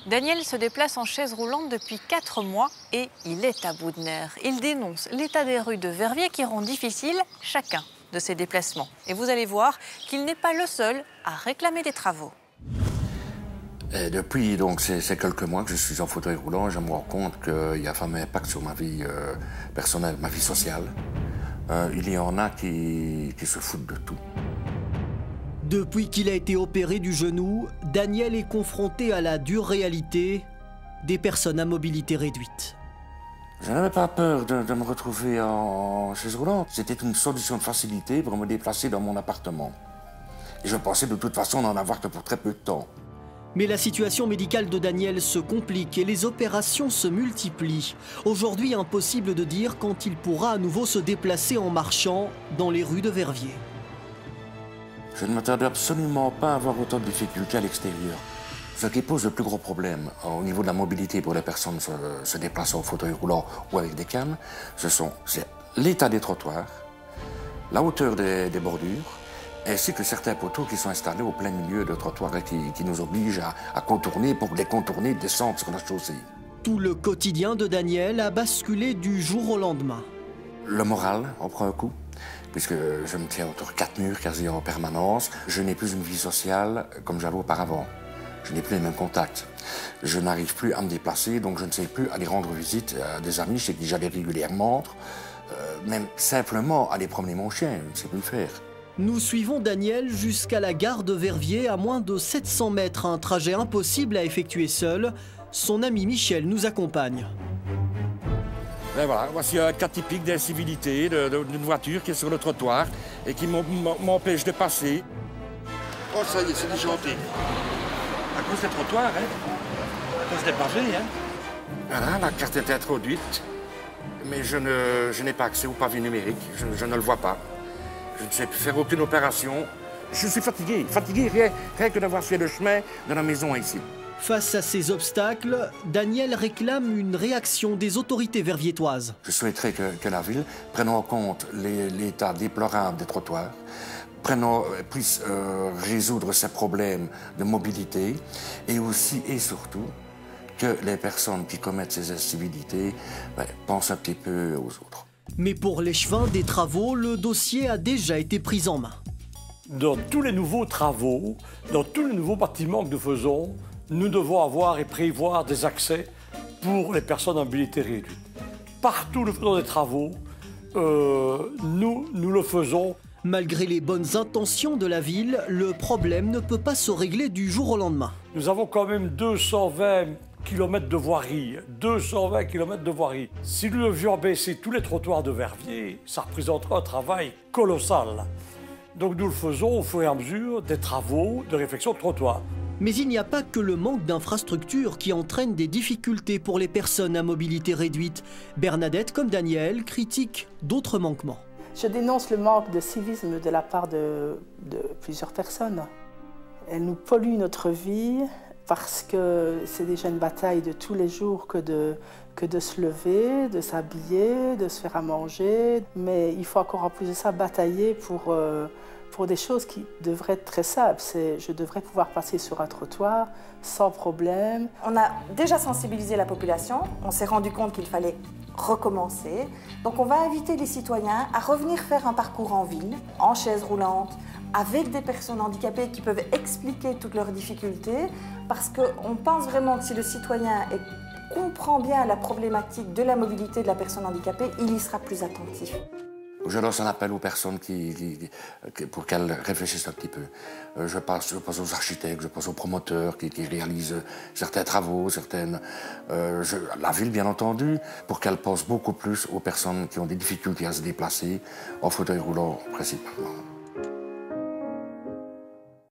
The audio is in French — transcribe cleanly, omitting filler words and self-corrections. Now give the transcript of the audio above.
Daniel se déplace en chaise roulante depuis 4 mois et il est à bout de nerfs. Il dénonce l'état des rues de Verviers qui rend difficile chacun de ses déplacements. Et vous allez voir qu'il n'est pas le seul à réclamer des travaux. Et depuis donc, ces quelques mois que je suis en fauteuil roulant, je me rends compte qu'il y a un impact sur ma vie personnelle, ma vie sociale. Il y en a qui se foutent de tout. Depuis qu'il a été opéré du genou, Daniel est confronté à la dure réalité des personnes à mobilité réduite. Je n'avais pas peur de me retrouver en chaise roulante. C'était une solution de facilité pour me déplacer dans mon appartement. Et je pensais de toute façon n'en avoir que pour très peu de temps. Mais la situation médicale de Daniel se complique et les opérations se multiplient. Aujourd'hui, impossible de dire quand il pourra à nouveau se déplacer en marchant dans les rues de Verviers. Je ne m'attendais absolument pas à avoir autant de difficultés à l'extérieur. Ce qui pose le plus gros problème au niveau de la mobilité pour les personnes se déplaçant en fauteuil roulant ou avec des cannes, c'est l'état des trottoirs, la hauteur des bordures, ainsi que certains poteaux qui sont installés au plein milieu de trottoirs et qui nous obligent à contourner, pour les contourner, descendre sur la chaussée. Tout le quotidien de Daniel a basculé du jour au lendemain. Le moral en prend un coup, puisque je me tiens autour de 4 murs quasi en permanence. Je n'ai plus une vie sociale comme j'avais auparavant. Je n'ai plus les mêmes contacts. Je n'arrive plus à me déplacer, donc je ne sais plus aller rendre visite à des amis chez qui j'allais régulièrement. Même simplement aller promener mon chien, je ne sais plus le faire. Nous suivons Daniel jusqu'à la gare de Verviers, à moins de 700 mètres, un trajet impossible à effectuer seul. Son ami Michel nous accompagne. Ben voilà, voici un cas typique d'incivilité d'une voiture qui est sur le trottoir et qui m'empêche de passer. Oh, ça y est, c'est du gentil. À cause des trottoirs, hein? À cause des pavés, hein? Voilà, la carte est introduite, mais je n'ai pas accès au pavé numérique, je ne le vois pas. Je ne sais plus faire aucune opération. Je suis fatigué rien que d'avoir fait le chemin de la maison ici. Face à ces obstacles, Daniel réclame une réaction des autorités verviétoises. Je souhaiterais que la ville prenne en compte l'état déplorable des trottoirs, puisse résoudre ces problèmes de mobilité et aussi et surtout que les personnes qui commettent ces incivilités pensent un petit peu aux autres. Mais pour l'échevin des travaux, le dossier a déjà été pris en main. Dans tous les nouveaux travaux, dans tous les nouveaux bâtiments que nous faisons, nous devons avoir et prévoir des accès pour les personnes à mobilité réduite. Partout où nous faisons des travaux, nous le faisons. Malgré les bonnes intentions de la ville, le problème ne peut pas se régler du jour au lendemain. Nous avons quand même 220 km de voirie, 220 km de voirie. Si nous devions baisser tous les trottoirs de Verviers, ça représenterait un travail colossal. Donc nous le faisons au fur et à mesure des travaux de réfection de trottoirs. Mais il n'y a pas que le manque d'infrastructures qui entraîne des difficultés pour les personnes à mobilité réduite. Bernadette, comme Daniel, critique d'autres manquements. Je dénonce le manque de civisme de la part de plusieurs personnes. Elles nous polluent notre vie parce que c'est déjà une bataille de tous les jours que de se lever, de s'habiller, de se faire à manger. Mais il faut encore en plus de ça batailler pour des choses qui devraient être très simples. Je devrais pouvoir passer sur un trottoir sans problème. On a déjà sensibilisé la population, on s'est rendu compte qu'il fallait recommencer. Donc on va inviter les citoyens à revenir faire un parcours en ville, en chaise roulante, avec des personnes handicapées qui peuvent expliquer toutes leurs difficultés, parce qu'on pense vraiment que si le citoyen comprend bien la problématique de la mobilité de la personne handicapée, il y sera plus attentif. Je lance un appel aux personnes pour qu'elles réfléchissent un petit peu. Je passe aux architectes, je passe aux promoteurs qui réalisent certains travaux, la ville bien entendu, pour qu'elle pense beaucoup plus aux personnes qui ont des difficultés à se déplacer, en fauteuil roulant principalement.